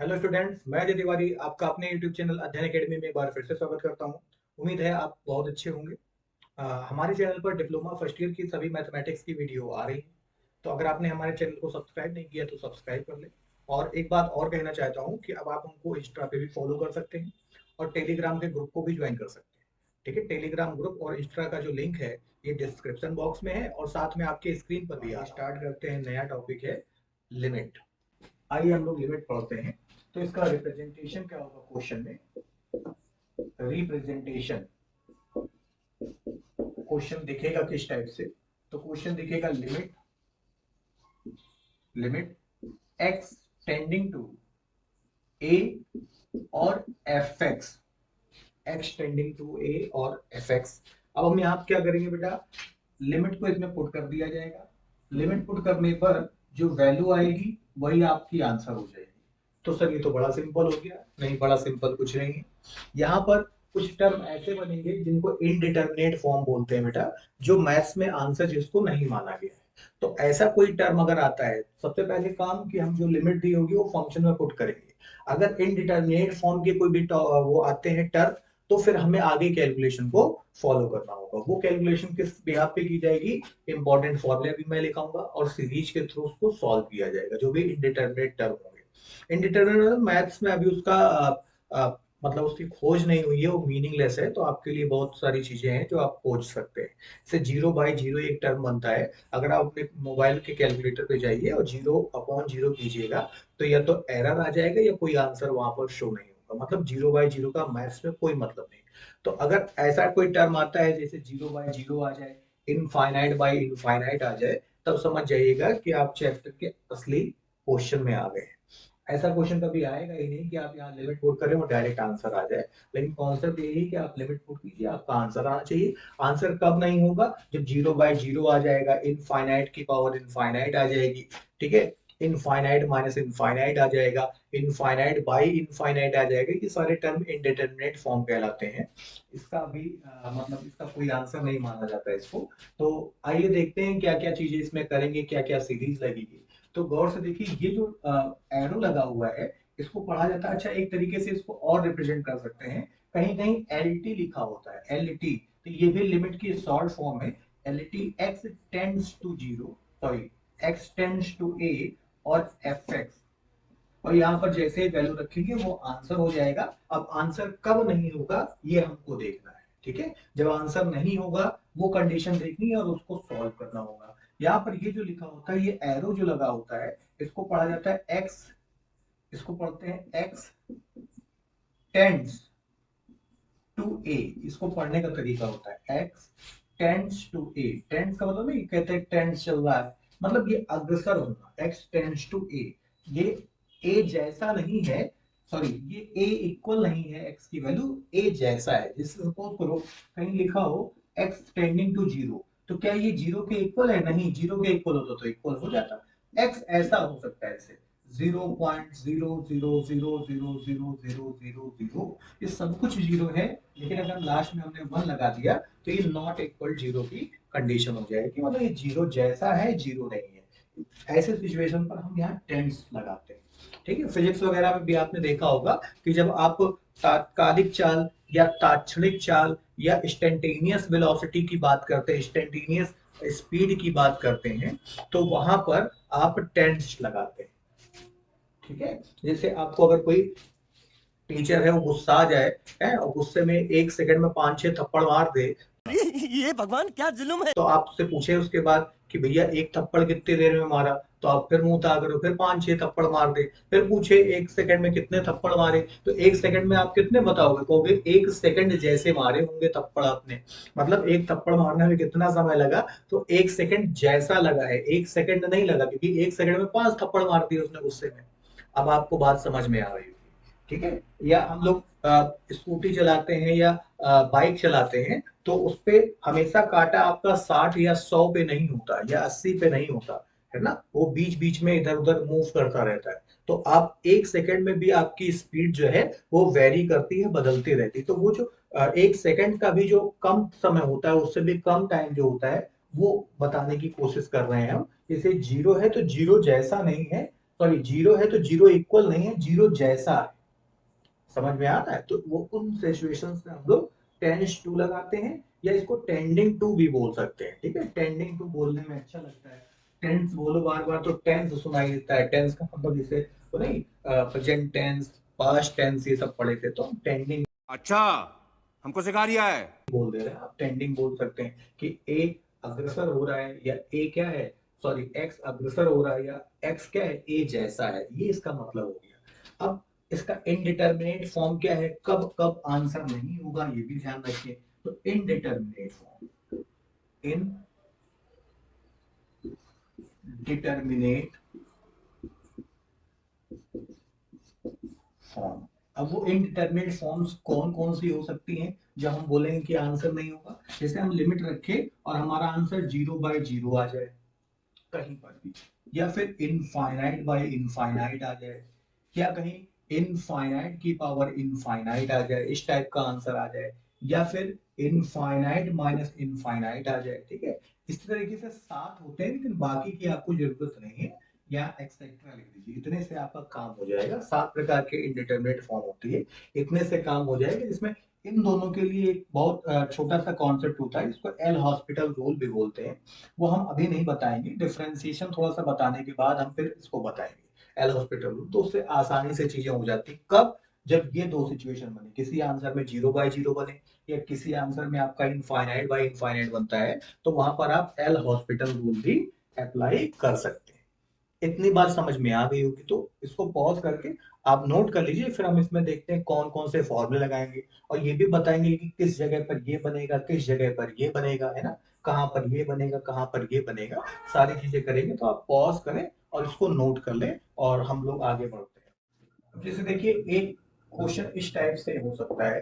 Hello students, मैं अजय तिवारी आपका अपने यूट्यूब चैनल अध्ययन एकेडमी में एक बार फिर से स्वागत करता हूं। उम्मीद है आप बहुत अच्छे होंगे। हमारे चैनल पर डिप्लोमा फर्स्ट ईयर की सभी मैथमेटिक्स की वीडियो आ रही है। तो अगर आपने हमारे चैनल को सब्सक्राइब नहीं किया तो सब्सक्राइब कर ले। और एक बात और कहना चाहता हूँ कि अब आप हमको इंस्टा पे भी फॉलो कर सकते हैं और टेलीग्राम के ग्रुप को भी ज्वाइन कर सकते हैं। ठीक है, टेलीग्राम ग्रुप और इंस्टा का जो लिंक है ये डिस्क्रिप्शन बॉक्स में है और साथ में आपके स्क्रीन पर भी स्टार्ट करते हैं। नया टॉपिक है लिमिट। आइए हम लोग लिमिट पढ़ते हैं। तो इसका रिप्रेजेंटेशन क्या होगा क्वेश्चन में? रिप्रेजेंटेशन क्वेश्चन दिखेगा किस टाइप से? तो क्वेश्चन दिखेगा limit limit x tending to a और fx, x tending to a और fx। अब हम यहाँ क्या करेंगे बेटा? लिमिट को इसमें पुट कर दिया जाएगा। लिमिट पुट करने पर जो वैल्यू आएगी वही आपकी आंसर हो जाएगी। तो सर ये तो बड़ा सिंपल हो गया। नहीं, बड़ा सिंपल कुछ नहीं है। यहाँ पर कुछ टर्म ऐसे बनेंगे जिनको इनडिटर्मिनेट फॉर्म बोलते हैं बेटा, जो मैथ्स में आंसर जिसको नहीं माना गया है। तो ऐसा कोई टर्म अगर आता है, सबसे पहले काम कि हम जो लिमिट दी होगी वो फंक्शन में पुट करेंगे। अगर इनडिटर्मिनेट फॉर्म के कोई भी वो आते हैं टर्म, तो फिर हमें आगे कैलकुलेशन को फॉलो करना होगा। वो कैलकुलेशन किस बिहाफ पे की जाएगी? इंपॉर्टेंट फॉर्मूला भी मैं लिखाऊंगा और सीरीज के थ्रू उसको सॉल्व किया जाएगा, जो भी इनडिटर्मिनेट टर्म होंगे। इनडिटर्मिनेट मैथ्स में अभी उसका मतलब उसकी खोज नहीं हुई है, वो मीनिंगलेस है। तो आपके लिए बहुत सारी चीजें हैं जो आप खोज सकते हैं। जैसे 0/0 एक टर्म बनता है। अगर आप अपने मोबाइल के कैलकुलेटर पे जाइए और 0/0 कीजिएगा, तो या तो एरर आ जाएगा या कोई आंसर वहां पर शो नहीं होगा। मतलब 0/0 का मैथ्स में कोई मतलब नहीं। तो अगर ऐसा कोई टर्म आता है जैसे 0/0 आ जाए, इनफाइनाइट बाई इनफाइनाइट आ जाए, तब समझ जाइएगा कि आप चैप्टर के असली क्वेश्चन में आ गए। ऐसा क्वेश्चन कभी आएगा ही नहीं कि आप यहाँ लिमिट पुट करें और डायरेक्ट आंसर आ जाए। लेकिन कॉन्सेप्ट यही है कि आप लिमिट पुट कीजिए, आपका आंसर आना चाहिए। आंसर कब नहीं होगा? जब 0/0 आ जाएगा, इनफाइनाइट की पावर इनफाइनाइट आ जाएगी। ठीक है, इनफाइनाइट माइनस इनफाइनाइट आ जाएगा, इनफाइनाइट बाई इनफाइनाइट आ जाएगा। ये सारे टर्म इंडिटरमिनेट फॉर्म कहलाते हैं। इसका भी मतलब इसका कोई आंसर नहीं माना जाता है इसको। तो आइए देखते हैं क्या क्या चीजें इसमें करेंगे, क्या क्या सीरीज लगेगी। तो गौर से देखिए, ये जो एरो लगा हुआ है इसको पढ़ा जाता है। अच्छा, एक तरीके से इसको और रिप्रेजेंट कर सकते हैं। कहीं कहीं एल टी लिखा होता है, एल टी, तो ये भी लिमिट की शॉर्ट फॉर्म है। L T x tends to zero, sorry, x tends to a और एफ एक्स। और यहाँ पर जैसे वैल्यू रखेंगे वो आंसर हो जाएगा। अब आंसर कब नहीं होगा ये हमको देखना है। ठीक है, जब आंसर नहीं होगा वो कंडीशन देखनी है और उसको सॉल्व करना होगा। यहाँ पर ये जो लिखा होता है, ये एरो जो लगा होता है, इसको पढ़ा जाता है एक्स, इसको पढ़ते हैं एक्स टेंड्स टू ए। इसको पढ़ने का तरीका होता है x tends to a. Tends का मतलब नहीं कहते हैं टेंड्स चल रहा है, मतलब ये अग्रसर होना। एक्स टेंड्स टू ए, ये ए जैसा नहीं है, सॉरी, ये ए इक्वल नहीं है एक्स की वैल्यू, ए जैसा है। जैसे सपोज करो कहीं लिखा हो एक्स टेंडिंग टू जीरो, तो क्या ये जीरो के इक्वल है? नहीं, जीरो के इक्वल होता तो इक्वल हो जाता। एक्स ऐसा हो सकता है ऐसे 0.00000000, ये सब कुछ जीरो है। लेकिन अगर लास्ट में हमने 1 लगा दिया तो ये नॉट इक्वल जीरो की कंडीशन हो जाएगी, मतलब ये जीरो जैसा है, जीरो नहीं है। ऐसे सिचुएशन पर हम यहाँ टेंस लगाते हैं। ठीक है, फिजिक्स वगैरह में भी आपने देखा होगा कि जब आप तात्कालिक चाल या तात्क्षणिक चाल या इंस्टेंटेनियस वेलोसिटी की बात करते हैं, इंस्टेंटेनियस स्पीड की बात करते हैं, तो वहां पर आप टेंस लगाते हैं। ठीक है, जैसे आपको अगर कोई टीचर है वो गुस्सा आ जाए है और गुस्से में 1 सेकंड में 5-6 थप्पड़ मार दे, ये भगवान क्या जुल्म है। तो आपसे पूछे उसके बाद कि भैया एक थप्पड़ कितनी देर में मारा, तो आप फिर मुंह उतार करो, फिर 5-6 थप्पड़ मार दे। फिर पूछे 1 सेकंड में कितने थप्पड़ मारे, तो 1 सेकंड में आप कितने बताओगे? कहोगे 1 सेकंड जैसे मारे होंगे थप्पड़ आपने। मतलब एक थप्पड़ मारने में कितना समय लगा? तो 1 सेकंड जैसा लगा है, 1 सेकंड नहीं लगा, क्योंकि 1 सेकंड में 5 थप्पड़ मार दिए उसने गुस्से में। अब आपको बात समझ में आ रही होगी। ठीक है, या हम लोग स्कूटी चलाते हैं या बाइक चलाते हैं, तो उस पे हमेशा काटा आपका 60 या 100 पे नहीं होता या 80 पे नहीं होता है ना, वो बीच बीच में इधर उधर मूव करता रहता है। तो आप 1 सेकंड में भी आपकी स्पीड जो है वो वेरी करती है, बदलती रहती है। तो वो जो 1 सेकंड का भी जो कम समय होता है, उससे भी कम टाइम जो होता है, वो बताने की कोशिश कर रहे हैं हम। जैसे जीरो है तो जीरो जैसा नहीं है, सॉरी जीरो है तो जीरो इक्वल नहीं है, जीरो जैसा है। समझ में आ रहा है? तो वो उन सिचुएशंस में हम लोग टेंस टू लगाते हैं, या इसको टेंडिंग टू भी बोल सकते हैं। ठीक है, टेंडिंग टू बोलने में अच्छा लगता है। टेंस बोलो बार बार तो टेंस सुनाई देता है। टेंस का मतलब जैसे तो नहीं, प्रेजेंट टेंस, पास्ट टेंस ये सब पढ़े थे, तो हम टेंडिंग अच्छा, हमको सिखा रिया है। बोल दे रहे हैं। आप टेंडिंग बोल सकते हैं कि ए अग्रसर हो रहा है, या ए क्या है, सॉरी एक्स अग्रसर हो रहा है, या एक्स क्या है, ए जैसा है। ये इसका मतलब हो गया। अब इसका इनडिटर्मिनेट फॉर्म क्या है, कब कब आंसर नहीं होगा ये भी ध्यान रखिए। तो इनडिटर्मिनेट फॉर्म, इन डिटर्मिनेट फॉर्म। अब वो इनडिटरमिनेट फॉर्म्स कौन कौन सी हो सकती हैं जब हम बोलेंगे कि आंसर नहीं होगा? जैसे हम लिमिट रखे और हमारा आंसर 0/0 आ जाए कहीं पर भी, या फिर इनफाइनाइट बाय इनफाइनाइट आ जाए, या कहीं इनफाइनाइट की पावर इनफाइनाइट आ जाए, इस टाइप का आंसर आ जाए, या फिर इनफाइनाइट माइनस इनफाइनाइट आ जाए। ठीक है, इस तरीके से 7 होते हैं, लेकिन बाकी की आपको जरूरत नहीं है, या एक्सेट्रा लिख दीजिए। इतने से आपका काम हो जाएगा। 7 प्रकार के इनडिटरमिनेट फॉर्म होती है, इतने से काम हो जाएगा। जिसमें इन दोनों के लिए एक बहुत छोटा सा कॉन्सेप्ट होता है, इसको एल हॉस्पिटल रूल भी बोलते हैं। वो हम अभी नहीं बताएंगे, डिफरेंशिएशन थोड़ा सा बताने के बाद हम फिर इसको बताएंगे एल हॉस्पिटल रूल। तो उससे आसानी से चीजें हो जाती। कब? जब ये दो सिचुएशन बने, किसी आंसर में 0/0 बने, या किसी आंसर में आपका इनफाइनाइट बाय इनफाइनाइट बनता है, तो वहां पर आप एल हॉस्पिटल रूल भी अप्लाई कर सकते हैं। इतनी बात समझ में आ गई होगी, तो इसको पॉज करके आप नोट कर लीजिए। फिर हम इसमें देखते हैं कौन कौन से फॉर्मूले लगाएंगे, और ये भी बताएंगे कि किस जगह पर ये बनेगा, किस जगह पर ये बनेगा, है ना, कहाँ पर ये बनेगा, कहाँ पर ये बनेगा। सारी चीजें करेंगे, तो आप पॉज करें और इसको नोट कर लें, और हम लोग आगे बढ़ते हैं। अब जैसे देखिए, एक क्वेश्चन इस टाइप से हो सकता है।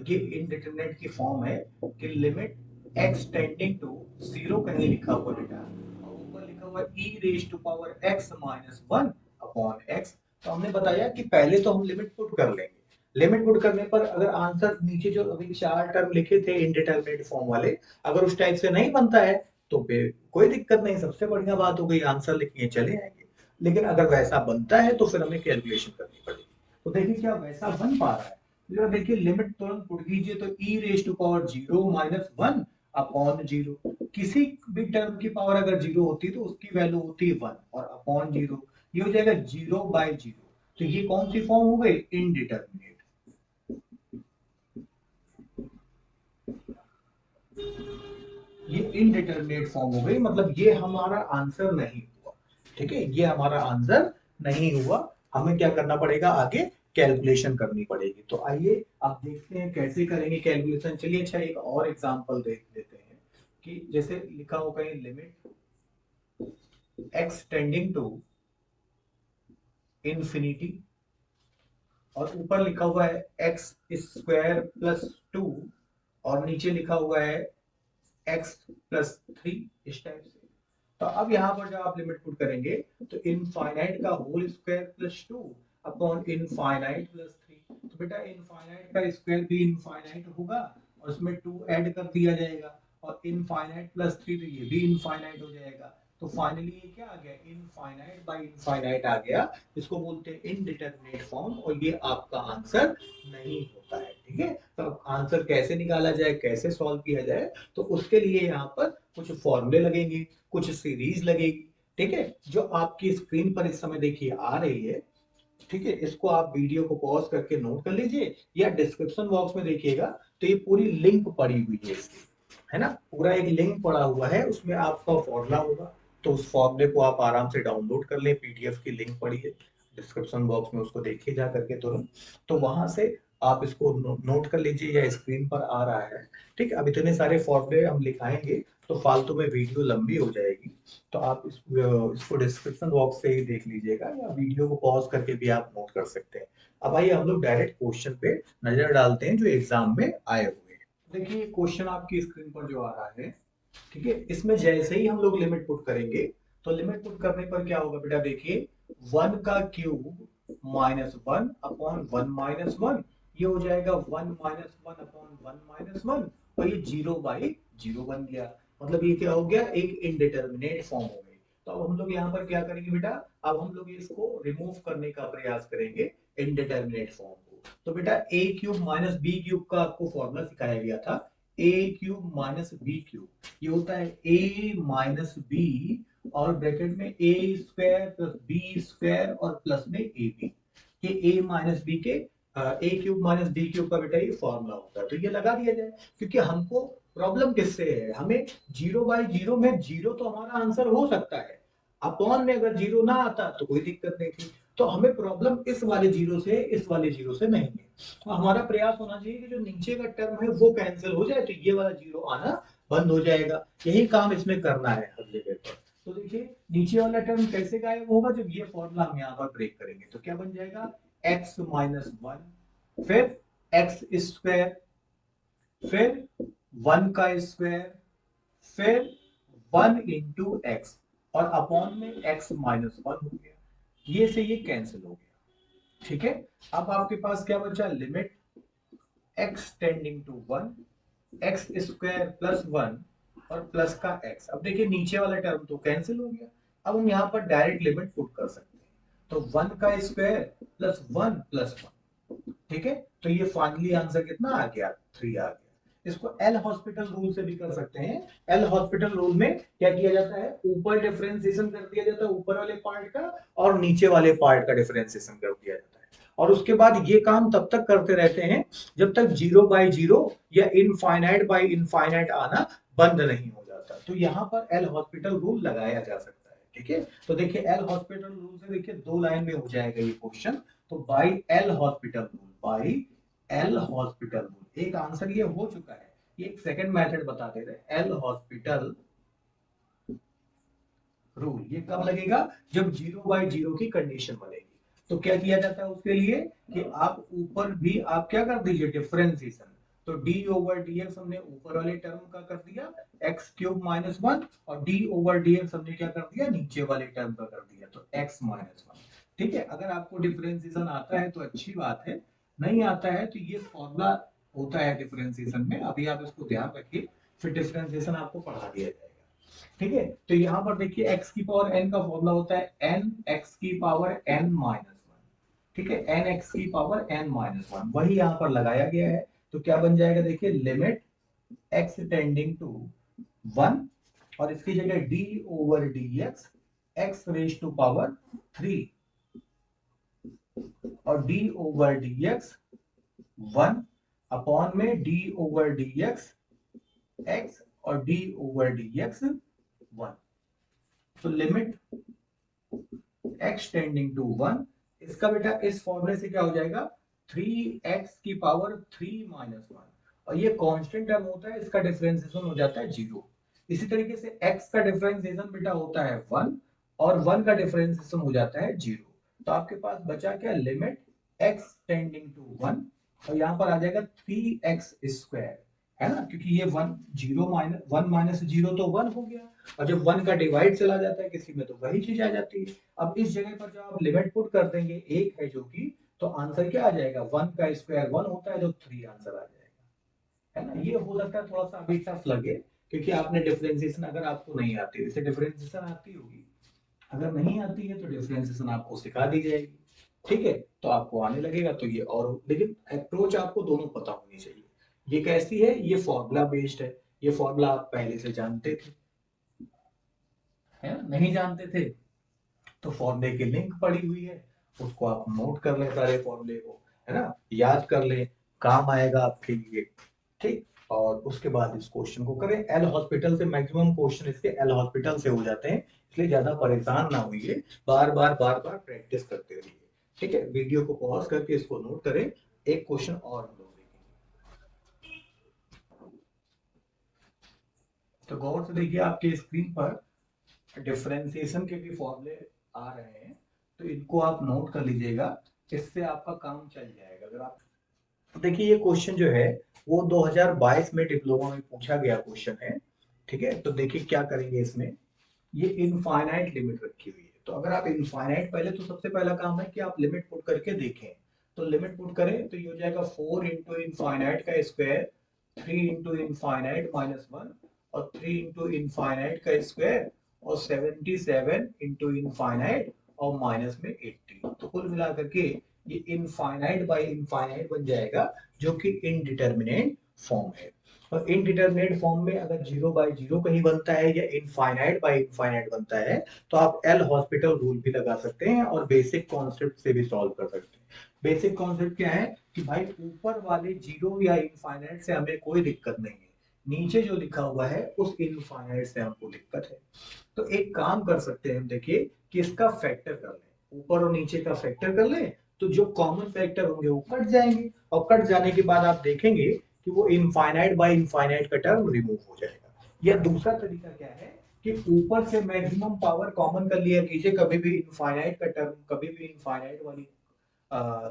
ये इनडिटरमिनेट की फॉर्म है कि limit x tending to zero, कहीं लिखा हुआ बेटा, और ऊपर लिखा हुआ e raise to power x minus one upon x. तो हमने बताया कि पहले तो हम लिमिट पुट कर लेंगे। लिमिट पुट करने पर अगर आंसर नीचे जो अभी 4 टर्म लिखे थे इनडिटरमिनेट फॉर्म वाले, अगर उस टाइप से नहीं बनता है तो फिर कोई दिक्कत नहीं, सबसे बढ़िया बात हो गई, आंसर लिखिए चले आएंगे। लेकिन अगर वैसा बनता है तो फिर हमें कैलकुलेशन करनी पड़ेगी। तो देखिए क्या वैसा बन पा रहा है। जरा देखिए, लिमिट तुरंत पुट कीजिए, तो e raise to power zero minus one upon zero. किसी भी टर्म की पावर अगर जीरो होती है तो उसकी वैल्यू होती है वन, और अपॉन जीरो ये हो जाएगा 0/0। तो ये कौन सी फॉर्म हो गई? इनडिटरमिनेट। ये इनडिटरमिनेट फॉर्म हो गई, मतलब ये हमारा आंसर नहीं हुआ। ठीक है, ये हमारा आंसर नहीं हुआ। हमें क्या करना पड़ेगा आगे? कैलकुलेशन करनी पड़ेगी। तो आइए आप देखते हैं कैसे करेंगे कैलकुलेशन। चलिए अच्छा, एक और एग्जांपल देख लेते हैं कि जैसे लिखा होगा limit x tending to infinity, और ऊपर लिखा हुआ है एक्स स्क्वायर प्लस टू, और नीचे लिखा हुआ है एक्स प्लस थ्री, इस टाइप से। तो अब यहाँ पर जब आप लिमिट पुट करेंगे, तो इनफाइनाइट का whole square plus two upon infinite plus three. तो बेटा इनफाइनाइट का स्क्वायर भी इनफाइनाइट होगा, और उसमें टू ऐड कर दिया जाएगा, और इनफाइनाइट प्लस थ्री तो ये भी इनफाइनाइट हो जाएगा। तो फाइनली ये क्या आ गया? इनफाइनाइट बाय इनफाइनाइट आ गया। इसको बोलते हैं इनडिटरमिनेट फॉर्म, और ये आपका आंसर नहीं होता है। ठीक है, तो आंसर कैसे निकाला जाए, कैसे सॉल्व किया जाए, तो उसके लिए यहाँ पर कुछ फॉर्मूले लगेंगे, कुछ सीरीज लगेगी। ठीक है, जो आपकी स्क्रीन पर इस समय देखिए आ रही है। ठीक है, इसको आप वीडियो को पॉज करके नोट कर लीजिए, या डिस्क्रिप्शन बॉक्स में देखिएगा, तो ये पूरी लिंक पड़ी हुई है इसकी, है ना, पूरा एक लिंक पड़ा हुआ है, उसमें आपका फॉर्मूला होगा। तो उस फॉर्मूले को आप आराम से डाउनलोड कर लें, पीडीएफ की लिंक पड़ी है डिस्क्रिप्शन बॉक्स में, उसको देखिए जा करके तुरंत। तो वहां से आप इसको नोट कर लीजिए, या स्क्रीन पर आ रहा है। ठीक है, अब इतने सारे फॉर्मूले हम लिखाएंगे तो फालतू में वीडियो लंबी हो जाएगी। तो आप इसको डिस्क्रिप्शन बॉक्स से ही देख लीजिएगा, या वीडियो को पॉज करके भी आप नोट कर सकते हैं। अब आइए हम लोग डायरेक्ट क्वेश्चन पे नजर डालते हैं जो एग्जाम में आए हुए हैं। देखिए क्वेश्चन आपकी स्क्रीन पर जो आ रहा है, ठीक है, इसमें जैसे ही हम लोग लिमिट पुट करेंगे, तो लिमिट पुट करने पर क्या होगा बेटा? देखिए, वन का cube minus one upon one minus one, ये हो जाएगा one minus one upon one minus one, और ये 0/0 बन गया। मतलब ये क्या हो गया? एक इनडिटरमिनेट फॉर्म हो गई। तो अब हम लोग यहाँ पर क्या करेंगे बेटा, अब हम लोग इसको रिमूव करने का प्रयास करेंगे इनडिटरमिनेट फॉर्म को। तो बेटा ए क्यूब माइनस बी क्यूब का आपको फॉर्मूला सिखाया गया था, ए क्यूब माइनस बी क्यूब, ये होता है ए माइनस बी और ब्रैकेट में ए स्क्वायर प्लस बी स्क्वायर और प्लस में ए बी, ये ए माइनस बी के ए क्यूब माइनस बी क्यूब का बेटा ये फॉर्मूला होता है। तो ये लगा दिया जाए, क्योंकि हमको प्रॉब्लम किससे है, हमें 0/0 में 0 तो हमारा आंसर हो सकता है, अपॉन में अगर 0 ना आता तो कोई दिक्कत नहीं थी। तो हमें प्रॉब्लम इस वाले 0 से इस वाले 0 से नहीं है, तो हमारा प्रयास होना चाहिए कि जो नीचे का टर्म है वो कैंसिल हो जाए, तो ये वाला 0 आना बंद हो जाएगा। यही काम इसमें करना है हर जगह पर। तो देखिए नीचे वाला टर्म कैसे गायब होगा, जब ये फॉर्मूला हम यहाँ पर ब्रेक करेंगे तो क्या बन जाएगा, x माइनस 1, फिर x स्क्वायर, फिर 1 का स्क्वायर, फिर 1 इंटू एक्स और अपॉन में x माइनस 1 हो गया, ये से ये कैंसिल हो गया। ठीक है, अब आपके पास क्या बचा, limit x tending to 1, x square plus 1 और प्लस का x। अब देखिए नीचे वाला टर्म तो कैंसिल हो गया, अब हम यहाँ पर डायरेक्ट लिमिट पुट कर सकते हैं, तो 1 का स्क्वायर प्लस 1 प्लस 1। ठीक है, तो ये फाइनली आंसर कितना आ गया, 3 आ गया। इसको एल हॉस्पिटल रूल से भी कर सकते हैं। एल हॉस्पिटल रूल में क्या किया जाता है, ऊपर डिफरेंशिएशन कर दिया जाता है ऊपर वाले पार्ट का, और नीचे वाले पार्ट का डिफरेंशिएशन कर दिया जाता है, और उसके बाद ये काम तब तक करते रहते हैं जब तक 0/0 या इनफाइनाइट बाय इनफाइनाइट आना बंद नहीं हो जाता। तो यहाँ पर एल हॉस्पिटल रूल लगाया जा सकता है। ठीक है, तो देखिए एल हॉस्पिटल रूल से देखिए 2 लाइन में हो जाएगा ये क्वेश्चन। तो by L hospital rule, by L hospital rule, एक आंसर ये हो चुका है। ये एक सेकंड मेथड बता दे रहे, एल हॉस्पिटल रूल ये कब लगेगा, जब 0/0 की कंडीशन बनेगी। तो क्या किया जाता है उसके लिए कि आप ऊपर भी आप क्या कर दीजिए, डिफरेंशिएशन। तो d ओवर dx हमने ऊपर वाले टर्म का कर दिया x क्यूब माइनस 1, और d ओवर dx हमने क्या कर दिया, नीचे वाले टर्म का कर दिया, तो x माइनस 1। ठीक है, अगर आपको डिफरेंशिएशन आता है तो अच्छी बात है, नहीं आता है तो ये फॉर्मूला होता है डिफरेंशिएशन में, अभी आप इसको ध्यान रखिए, फिर डिफरेंशिएशन आपको पढ़ा दिया जाएगा। ठीक है, तो यहां पर देखिए x की पावर n का फॉर्मूला होता है n x की पावर n माइनस 1। ठीक है, n x की पावर n माइनस 1 वही यहां पर लगाया गया है। तो क्या बन जाएगा, देखिए लिमिट x टेंडिंग टू 1 और इसकी जगह d over dx x raise to power 3 और d ओवर dx 1 अपॉन में d ओवर dx x और d ओवर dx 1। तो लिमिट x टेंडिंग टू 1, इसका बेटा इस फॉर्मूले से क्या हो जाएगा, 3x की पावर 3 माइनस 1, और ये कांस्टेंट टर्म होता है, इसका डिफरेंशिएशन हो जाता है 0। इसी तरीके से x का डिफरेंशिएशन बेटा होता है 1 और 1 का डिफरेंशिएशन हो जाता है 0। तो आपके पास बचा क्या, लिमिट x टेंडिंग टू 1 और यहां पर आ जाएगा 3x स्क्वायर, है ना, क्योंकि ये 1 माइनस 0 तो 1 हो गया, और जब 1 का डिवाइड चला जाता है किसी में तो वही चीज आ जाती है। अब इस जगह पर जब आप लिमिट पुट कर देंगे, एक है जो कि, तो आंसर क्या आ जाएगा, 1 का स्क्वायर 1 होता है, तो 3 आंसर आ जाएगा, है ना। ये हो सकता है थोड़ा सा अभी टफ लगे, क्योंकि आपने डिफरेंशिएशन अगर आपको नहीं आती है, जैसे डिफरेंशिएशन आती होगी, अगर नहीं आती है तो डिफरेंशिएशन आपको सिखा दी जाएगी। ठीक है, तो आपको आने लगेगा तो ये, और लेकिन अप्रोच आपको दोनों पता होनी चाहिए। ये कैसी है, ये फॉर्मूला बेस्ड है, ये फॉर्मूला आप पहले से जानते थे, है ना, नहीं जानते थे तो फॉर्मूले की लिंक पड़ी हुई है, उसको आप नोट कर लें सारे फॉर्मूले को, है ना, याद कर लें, काम आएगा आपके लिए। ठीक, और उसके बाद इस क्वेश्चन को करें। एल हॉस्पिटल से मैक्सिमम क्वेश्चन इसके एल हॉस्पिटल से हो जाते हैं, इसलिए ज्यादा परेशान ना होइए, बार बार प्रैक्टिस करते रहिए। ठीक है, वीडियो को पॉज करके इसको नोट करें। एक क्वेश्चन और हम लोग देखेंगे, तो गौर से देखिए आपके स्क्रीन पर डिफरेंशिएशन के भी फॉर्मूले आ रहे हैं, तो इनको आप नोट कर लीजिएगा, इससे आपका काम चल जाएगा। अगर आप, तो देखिए ये क्वेश्चन जो है वो 2022 में डिप्लोमा में पूछा गया क्वेश्चन है। ठीक है, तो देखिए क्या करेंगे इसमें, ये इनफाइनाइट लिमिट रखी हुई है, तो अगर आप इनफाइनाइट, पहले तो सबसे पहला काम है कि आप लिमिट पुट करके देखें। तो लिमिट पुट करें तो ये हो जाएगा 4 इंटू इनफाइनाइट का स्क्वायर, 3 इंटू इनफाइनाइट माइनस 1 और 3 इंटू इनफाइनाइट का स्क्वायर और 77 इंटू इनफाइनाइट और माइनस में 80, तो कुल मिलाकर के ये इनफाइनाइट बाई इनफाइनाइट बन जाएगा, जो कि इनडिटर्मिनेट फॉर्म है। और इनडिटर्मिनेट फॉर्म में अगर 0 बाई 0 कहीं बनता है या इनफाइनाइट बाई इनफाइनाइट बनता है, तो आप एल हॉस्पिटल रूल भी लगा सकते हैं और बेसिक कॉन्सेप्ट से भी सॉल्व कर सकते हैं। बेसिक कॉन्सेप्ट क्या है कि भाई ऊपर वाले 0 या इनफाइनाइट से हमें कोई दिक्कत नहीं है, नीचे जो लिखा हुआ है उस इनफाइनाइट से हमको दिक्कत है। तो एक काम कर सकते हैं हम, देखिए कि इसका फैक्टर कर लें, ऊपर और नीचे का फैक्टर कर लें, तो जो कॉमन फैक्टर होंगे वो कट जाएंगे, और कट जाने के बाद आप देखेंगे कि वो इनफाइनाइट बाय इनफाइनाइट का टर्म रिमूव हो जाएगा। या दूसरा तरीका क्या है कि ऊपर से मैक्सिमम पावर कॉमन कर लिया कीजिए, कभी भी इनफाइनाइट का टर्म, कभी भी इनफाइनाइट वाली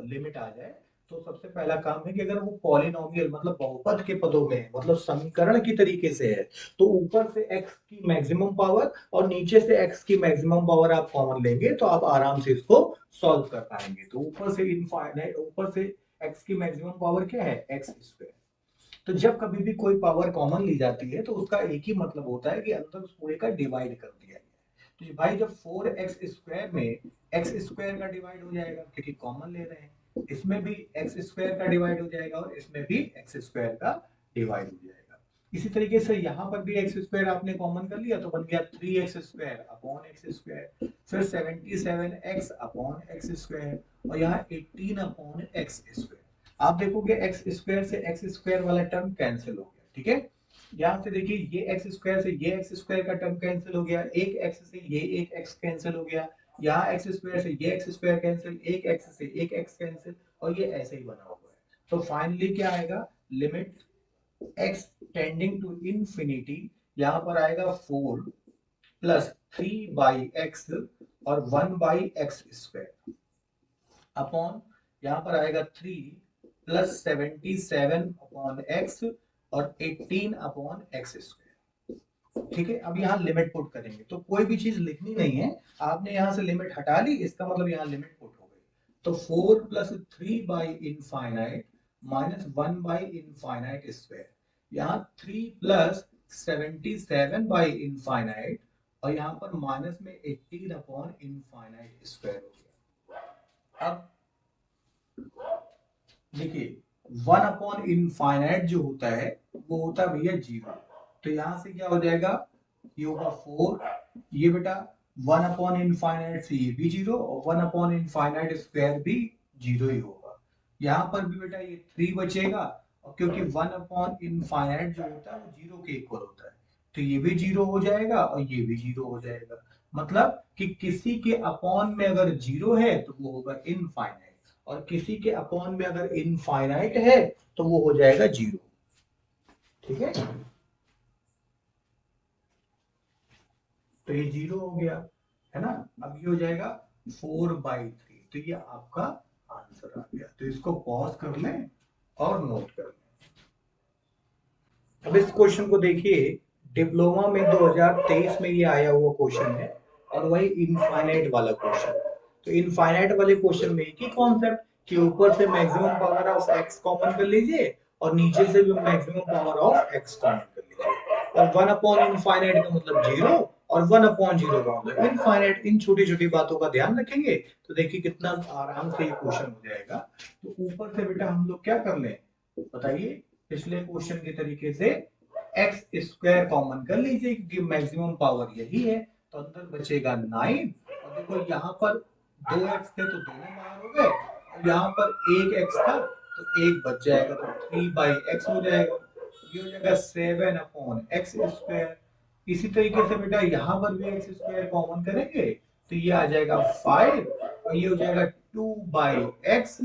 लिमिट आ जाए, तो सबसे पहला काम है कि अगर वो पॉलिनोमियल मतलब बहुपद के पदों में है, मतलब समीकरण की तरीके से है, तो ऊपर से x की मैक्सिमम पावर और नीचे से x की मैक्सिमम पावर आप कॉमन लेंगे तो आप आराम से इसको सॉल्व कर पाएंगे। तो ऊपर से इनफाइनाइट, ऊपर से x की मैक्सिमम पावर क्या है, x स्क्वायर। तो जब कभी भी कोई पावर कॉमन ली जाती है तो उसका एक ही मतलब होता है कि अंदर उस पूरे का डिवाइड कर दिया गया है। तो भाई जब 4x स्क्वायर में x स्क्वायर का डिवाइड हो जाएगा क्योंकि कॉमन ले रहे हैं, इसमें भी x स्क्वायर का डिवाइड हो जाएगा और इसमें भी x स्क्वायर का डिवाइड हो जाएगा। इसी तरीके से यहाँ पर भी x स्क्वायर आपने कॉमन कर लिया तो बन गया 3x square upon x square, फिर 77x अपॉन x स्क्वायर और यहाँ 18 अपॉन x स्क्वायर। आप देखोगे एक्स स्क्वायर से एक्स स्क्वायर वाला टर्म कैंसिल हो गया, ठीक है। यहाँ से देखिए ये एक्स स्क्वायर से ये एक्स स्क्वायर का टर्म कैंसिल हो गया, एक एक्स से ये एक एक्स कैंसिल हो गया, यहाँ एक्स स्क्वायर से ये एक्स स्क्वायर कैंसिल, एक एक्स से एक एक्स कैंसिल, और ये ऐसे ही बना हुआ है। तो फाइनली क्या आएगा, limit x tending to infinity, यहाँ पर आएगा 4 प्लस 3 बाई एक्स और 1 बाई एक्स स्क्वायर अपॉन यहाँ पर आएगा 3 प्लस 77 अपॉन एक्स और 18 अपॉन एक्स स्क्वायर। ठीक है, अब यहाँ लिमिट पुट करेंगे तो कोई भी चीज लिखनी नहीं है, आपने यहाँ से लिमिट हटा ली, इसका मतलब यहाँ लिमिट पुट हो गई। तो 4 plus 3 by infinite minus 1 by infinite square, यहाँ 3 प्लस 77 बाई इनफाइनाइट और यहाँ पर माइनस में 18 अपॉन इनफाइनाइट स्क्वायर हो गया। अब देखिए 1 अपॉन इनफाइनाइट जो होता है वो होता है भैया 0, तो यहां से क्या हो जाएगा, ये होगा 4, ये बेटा 1 अपॉन इनफाइनाइट से ये भी 0 और 1 अपॉन इनफाइनाइट स्क्वायर भी 0 ही होगा। यहाँ पर भी बेटा ये 3 बचेगा, और क्योंकि 1 अपॉन इनफाइनाइट जो होता है वो 0 के इक्वल होता है, तो ये भी 0 हो जाएगा और ये भी 0 हो जाएगा। मतलब कि किसी के अपॉन में अगर 0 है तो वो होगा इनफाइनाइट, और किसी के अपॉन में अगर इनफाइनाइट है तो वो हो जाएगा 0। ठीक है, तो ये 0 हो गया है ना। अब ये हो जाएगा 4/3, तो ये आपका आंसर आ गया। तो इसको पॉज कर लें और नोट कर लें। अब इस क्वेश्चन को देखिए, डिप्लोमा में 2023 में ये आया हुआ क्वेश्चन है और वही इनफाइनाइट वाला क्वेश्चन। तो इनफाइनाइट वाले क्वेश्चन में एक ही कॉन्सेप्ट कि ऊपर से maximum power of x common कर लीजिए और नीचे से भी maximum power of x common कर लीजिए, और 1 अपॉन इनफाइनाइट का मतलब 0 और 1 अपॉन 0 का मतलब इनफाइनाइट। इन छोटी छोटी बातों का ध्यान रखेंगे तो देखिए कितना आराम से ये क्वेश्चन हो जाएगा। तो ऊपर से बेटा हम लोग क्या कर लें बताइए, पिछले क्वेश्चन के तरीके से एक्स स्क्वायर कॉमन कर लीजिए क्योंकि मैक्सिमम पावर यही है, तो अंदर बचेगा 9, और देखो यहाँ पर 2x थे तो दोनों बाहर हो गए, और यहाँ पर 1x था तो 1 बच जाएगा, तो 3/x हो जाएगा, ये हो जाएगा 7 अपॉन एक्स स्क्वायर। इसी तरीके से बेटा यहाँ पर भी एक्स स्क्वायर कॉमन करेंगे तो ये आ जाएगा 5 और ये हो जाएगा 2/x,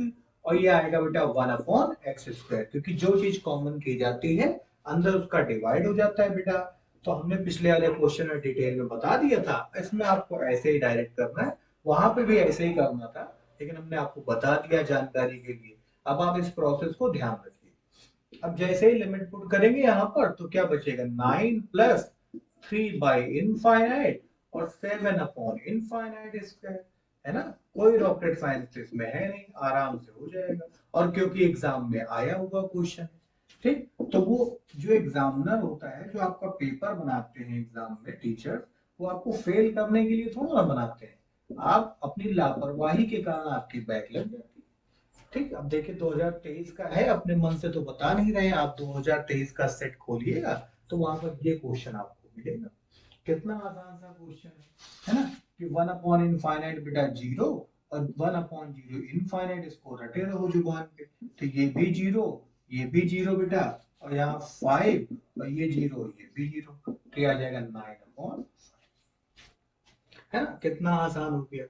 और ये आएगा बेटा 1 अपॉन एक्स स्क्वायर, क्योंकि जो चीज कॉमन की जाती है अंदर उसका डिवाइड हो जाता है बेटा। तो हमने पिछले वाले क्वेश्चन में डिटेल में बता दिया था, इसमें आपको ऐसे ही डायरेक्ट करना है, वहां पे भी ऐसे ही करना था, लेकिन हमने आपको बता दिया जानकारी के लिए। अब आप इस प्रोसेस को ध्यान रखिए। अब जैसे ही लिमिट पुट करेंगे यहाँ पर तो क्या बचेगा, 9 प्लस 3 बाई इनफाइनाइट और 7 अपॉन इनफाइनाइट स्क्वायर, है ना। कोई रॉकेट साइंस इसमें है नहीं, आराम से हो जाएगा, और क्योंकि एग्जाम में आया हुआ क्वेश्चन है। ठीक, तो वो जो एग्जामिनर होता है, जो आपका पेपर बनाते हैं एग्जाम में टीचर, वो आपको फेल करने के लिए थोड़ा ना बनाते हैं, आप अपनी लापरवाही के कारण आपकी बैक लग जाती है। ठीक, अब देखिए 2023 का है, अपने मन से तो बता नहीं रहे, आप 2023 का सेट खोलिएगा तो वहां पर ये क्वेश्चन आपको मिलेगा। कितना आसान सा क्वेश्चन है ना, कि 1 अपॉन इनफाइनाइट बेटा 0 और 1 अपॉन 0 इनफाइनाइट, इसको रटे रहो जुबान पे। तो ये भी 0, ये भी 0 बेटा, और यहाँ 5 और ये 0, ये भी 0, तो ये आ जाएगा 9 अपॉन, है ना, कितना आसान हो गया।